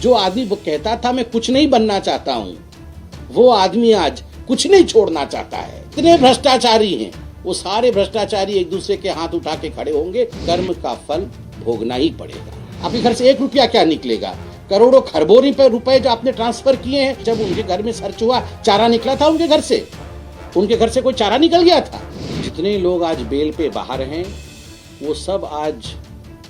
जो आदमी वो कहता था मैं कुछ नहीं बनना चाहता हूं, वो आदमी आज कुछ नहीं छोड़ना चाहता है। इतने भ्रष्टाचारी हैं, वो सारे भ्रष्टाचारी एक दूसरे के हाथ उठा के खड़े होंगे, कर्म का फल भोगना ही पड़ेगा। आपके घर से 1 रुपया क्या निकलेगा? करोड़ों खरबों रुपए जो आपने ट्रांसफर किए हैं। जब उनके घर में सर्च हुआ, चारा निकला था उनके घर से? उनके घर से कोई चारा निकल गया था? जितने लोग आज बेल पे बाहर हैं, वो सब आज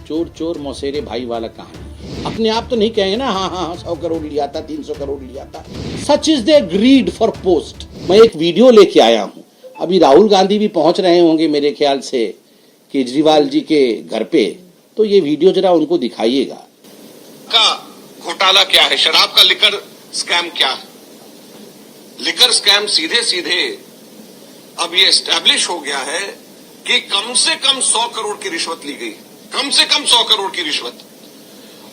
चोर चोर मौसेरे भाई वाला कहानी है। अपने आप तो नहीं कहेंगे ना हाँ 100 करोड़ लिया था, 300 करोड़ लिया था। Such is their greed for post. मैं एक वीडियो लेके आया हूं, अभी राहुल गांधी भी पहुंच रहे होंगे मेरे ख्याल से केजरीवाल जी के घर पे, तो ये वीडियो जरा उनको दिखाइएगा। का घोटाला क्या है, शराब का लिकर स्कैम क्या है? लिकर स्कैम सीधे सीधे अब ये एस्टैब्लिश हो गया है कि कम से कम 100 करोड़ की रिश्वत ली गई, कम से कम 100 करोड़ की रिश्वत।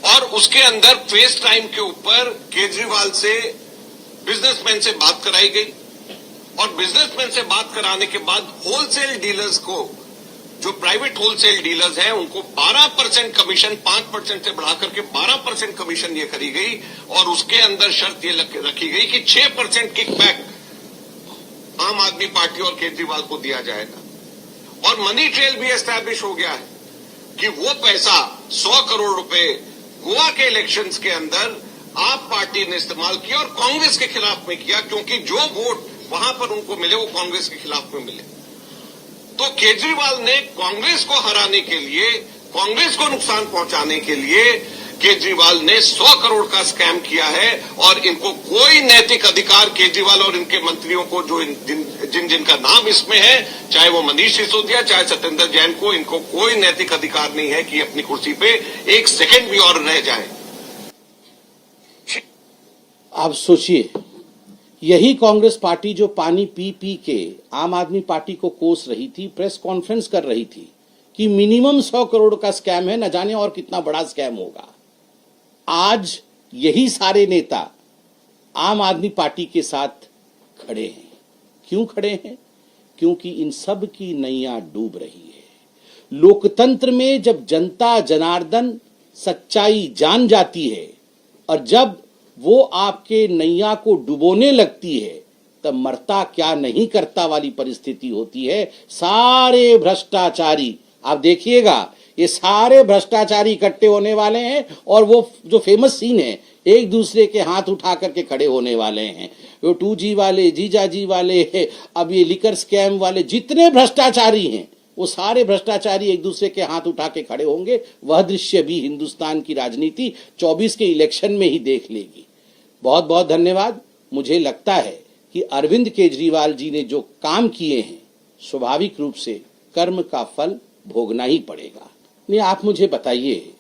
और उसके अंदर फेस टाइम के ऊपर केजरीवाल से बिजनेसमैन से बात कराई गई, और बिजनेसमैन से बात कराने के बाद होलसेल डीलर्स को, जो प्राइवेट होलसेल डीलर्स हैं, उनको 12% कमीशन 5% से बढ़ाकर के 12% कमीशन ये करी गई। और उसके अंदर शर्त ये रखी गई कि 6% किकबैक आम आदमी पार्टी और केजरीवाल को दिया जाएगा। और मनी ट्रेल भी एस्टैब्लिश हो गया है कि वो पैसा 100 करोड़ रुपए गोवा के इलेक्शंस के अंदर आप पार्टी ने इस्तेमाल किया और कांग्रेस के खिलाफ में किया, क्योंकि जो वोट वहां पर उनको मिले वो कांग्रेस के खिलाफ में मिले। तो केजरीवाल ने कांग्रेस को हराने के लिए, कांग्रेस को नुकसान पहुंचाने के लिए केजरीवाल ने 100 करोड़ का स्कैम किया है। और इनको कोई नैतिक अधिकार, केजरीवाल और इनके मंत्रियों को, जो जिनका नाम इसमें है, चाहे वो मनीष सिसोदिया, चाहे सत्येंद्र जैन को, इनको कोई नैतिक अधिकार नहीं है कि अपनी कुर्सी पे 1 सेकंड भी और रह जाए। आप सोचिए, यही कांग्रेस पार्टी जो पानी पी पी के आम आदमी पार्टी को कोस रही थी, प्रेस कॉन्फ्रेंस कर रही थी कि मिनिमम 100 करोड़ का स्कैम है, न जाने और कितना बड़ा स्कैम होगा। आज यही सारे नेता आम आदमी पार्टी के साथ खड़े हैं। क्यों खड़े हैं? क्योंकि इन सब की नैया डूब रही है। लोकतंत्र में जब जनता जनार्दन सच्चाई जान जाती है और जब वो आपके नैया को डुबोने लगती है, तब मरता क्या नहीं करता वाली परिस्थिति होती है। सारे भ्रष्टाचारी, आप देखिएगा, ये सारे भ्रष्टाचारी इकट्ठे होने वाले हैं और वो जो फेमस सीन है, एक दूसरे के हाथ उठा करके खड़े होने वाले हैं। वो 2G वाले, जीजाजी वाले, अब ये लिकर स्कैम वाले, जितने भ्रष्टाचारी हैं, वो सारे भ्रष्टाचारी एक दूसरे के हाथ उठा के खड़े होंगे। वह दृश्य भी हिंदुस्तान की राजनीति 24 के इलेक्शन में ही देख लेगी। बहुत बहुत धन्यवाद। मुझे लगता है कि अरविंद केजरीवाल जी ने जो काम किए हैं, स्वाभाविक रूप से कर्म का फल भोगना ही पड़ेगा। नहीं, आप मुझे बताइए,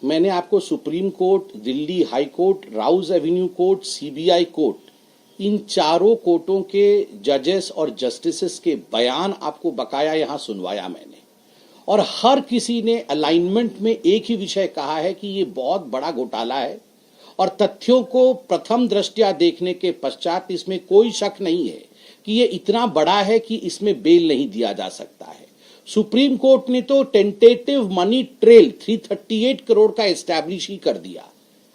मैंने आपको supreme court, Delhi high court, Rouse Avenue court, CBI court, इन चारों कोर्टों के जजेस और जस्टिसेस के बयान आपको बकाया यहां सुनवाया मैंने, और हर किसी ने अलाइनमेंट में एक ही विषय कहा है कि ये बहुत बड़ा घोटाला है और तथ्यों को प्रथम दृष्टया देखने के पश्चात इसमें कोई शक नहीं है कि ये इतना बड़ा है कि इसमें बेल नहीं दिया जा सकता है। सुप्रीम कोर्ट ने तो टेंटेटिव मनी ट्रेल 338 करोड़ का एस्टैब्लिश ही कर दिया।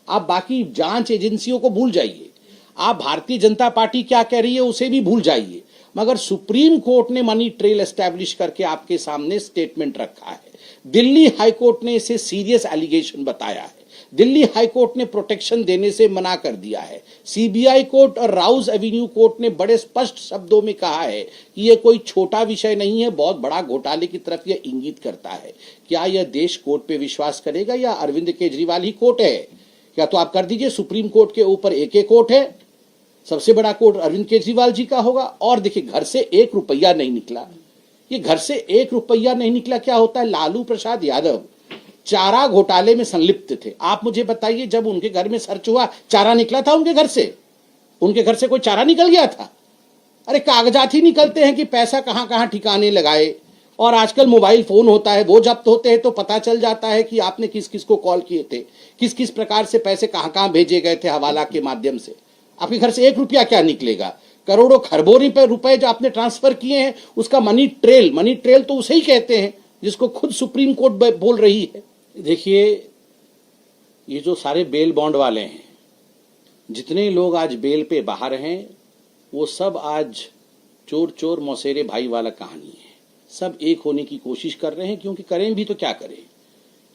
आप बाकी जांच एजेंसियों को भूल जाइए, आप भारतीय जनता पार्टी क्या कह रही है उसे भी भूल जाइए, मगर सुप्रीम कोर्ट ने मनी ट्रेल एस्टैब्लिश करके आपके सामने स्टेटमेंट रखा है। दिल्ली हाई कोर्ट ने इसे सीरियस एलिगेशन बताया है, दिल्ली हाई कोर्ट ने प्रोटेक्शन देने से मना कर दिया है। सीबीआई कोर्ट और राउज एवेन्यू कोर्ट ने बड़े स्पष्ट शब्दों में कहा है कि यह कोई छोटा विषय नहीं है, बहुत बड़ा घोटाले की तरफ यह इंगित करता है। क्या यह देश कोर्ट पे विश्वास करेगा या अरविंद केजरीवाल ही कोर्ट है? क्या तो आप कर दीजिए, सुप्रीम कोर्ट के ऊपर एक कोर्ट है, सबसे बड़ा कोर्ट अरविंद केजरीवाल जी का होगा। और देखिए, घर से 1 रुपया नहीं निकला, ये घर से 1 रुपया नहीं निकला क्या होता है? लालू प्रसाद यादव चारा घोटाले में संलिप्त थे। आप मुझे बताइए, जब उनके घर में सर्च हुआ, चारा निकला था उनके घर से? उनके घर से कोई चारा निकल गया था? अरे कागजात ही निकलते हैं कि पैसा कहां कहां ठिकाने लगाए। और आजकल मोबाइल फोन होता है, वो जब्त होते हैं तो पता चल जाता है कि आपने किस किस को कॉल किए थे, किस किस प्रकार से पैसे कहां कहां भेजे गए थे हवाला के माध्यम से। आपके घर से 1 रुपया क्या निकलेगा? करोड़ों खरबों रुपए जो आपने ट्रांसफर किए हैं, उसका मनी ट्रेल तो उसे ही कहते हैं जिसको खुद सुप्रीम कोर्ट बोल रही है। देखिए, ये जो सारे बेल बॉन्ड वाले हैं, जितने लोग आज बेल पे बाहर हैं, वो सब आज चोर चोर मौसेरे भाई वाला कहानी है। सब एक होने की कोशिश कर रहे हैं, क्योंकि करें भी तो क्या करें,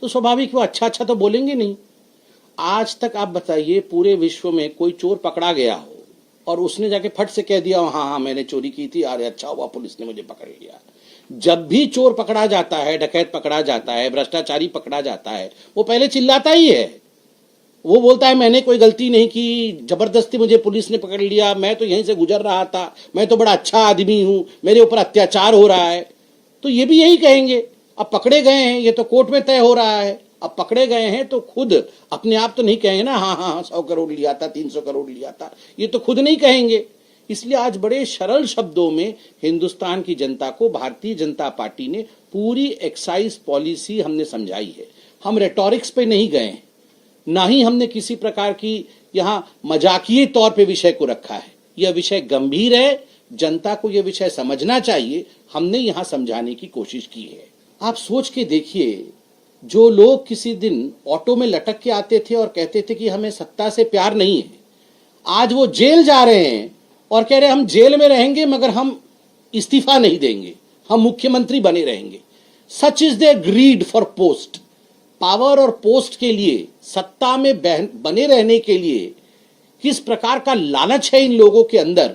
तो स्वाभाविक वो अच्छा अच्छा तो बोलेंगे नहीं। आज तक आप बताइए पूरे विश्व में कोई चोर पकड़ा गया हो और उसने जाके फट से कह दिया हाँ हाँ मैंने चोरी की थी, अरे अच्छा हुआ पुलिस ने मुझे पकड़ लिया। जब भी चोर पकड़ा जाता है, डकैत पकड़ा जाता है, भ्रष्टाचारी पकड़ा जाता है, वो पहले चिल्लाता ही है। वो बोलता है मैंने कोई गलती नहीं की, जबरदस्ती मुझे पुलिस ने पकड़ लिया, मैं तो यहीं से गुजर रहा था, मैं तो बड़ा अच्छा आदमी हूं, मेरे ऊपर अत्याचार हो रहा है। तो ये भी यही कहेंगे। अब पकड़े गए हैं, ये तो कोर्ट में तय हो रहा है, अब पकड़े गए हैं तो खुद अपने आप तो नहीं कहेंगे ना हाँ हाँ 100 करोड़ लिया था, 300 करोड़ लिया था, ये तो खुद नहीं कहेंगे। इसलिए आज बड़े सरल शब्दों में हिंदुस्तान की जनता को भारतीय जनता पार्टी ने पूरी एक्साइज पॉलिसी हमने समझाई है। हम रेटोरिक्स पे नहीं गए हैं, ना ही हमने किसी प्रकार की यहाँ मजाकिये तौर पे विषय को रखा है। यह विषय गंभीर है, जनता को यह विषय समझना चाहिए, हमने यहाँ समझाने की कोशिश की है। आप सोच के देखिए, जो लोग किसी दिन ऑटो में लटक के आते थे और कहते थे कि हमें सत्ता से प्यार नहीं है, आज वो जेल जा रहे हैं और कह रहे हैं हम जेल में रहेंगे मगर हम इस्तीफा नहीं देंगे, हम मुख्यमंत्री बने रहेंगे। Such is their greed for post. Power और पोस्ट के लिए, सत्ता में बने रहने के लिए किस प्रकार का लालच है इन लोगों के अंदर,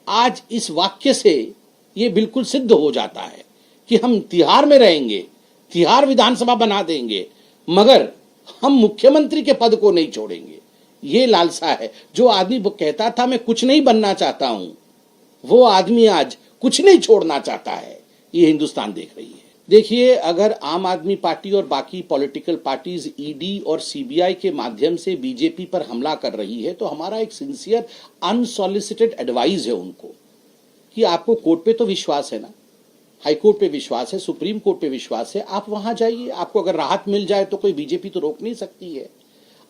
आज इस वाक्य से ये बिल्कुल सिद्ध हो जाता है कि हम तिहाड़ में रहेंगे, तिहाड़ विधानसभा बना देंगे, मगर हम मुख्यमंत्री के पद को नहीं छोड़ेंगे। ये लालसा है। जो आदमी वो कहता था मैं कुछ नहीं बनना चाहता हूं, वो आदमी आज कुछ नहीं छोड़ना चाहता है। ये हिंदुस्तान देख रही है। देखिए, अगर आम आदमी पार्टी और बाकी पॉलिटिकल पार्टीज ईडी और सीबीआई के माध्यम से बीजेपी पर हमला कर रही है, तो हमारा एक सिंसियर अनसॉलिसिटेड एडवाइस है उनको कि आपको कोर्ट पे तो विश्वास है ना, हाई कोर्ट पे विश्वास है, सुप्रीम कोर्ट पे विश्वास है, आप वहां जाइए। आपको अगर राहत मिल जाए तो कोई बीजेपी तो रोक नहीं सकती है।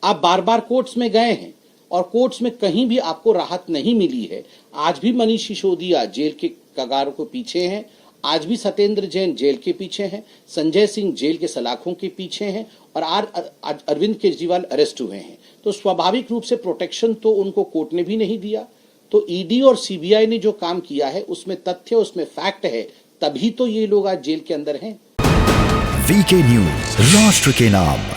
आप बार बार कोर्ट्स में गए हैं और कोर्ट्स में कहीं भी आपको राहत नहीं मिली है। आज भी मनीष सिसोदिया जेल के कगार को पीछे हैं, आज भी सत्येंद्र जैन जेल के पीछे हैं, संजय सिंह जेल के सलाखों के पीछे हैं और आज अरविंद केजरीवाल अरेस्ट हुए हैं। तो स्वाभाविक रूप से प्रोटेक्शन तो उनको कोर्ट ने भी नहीं दिया। तो ईडी और सीबीआई ने जो काम किया है उसमें तथ्य, उसमें फैक्ट है, तभी तो ये लोग आज जेल के अंदर हैं। वीके न्यूज, राष्ट्र के नाम।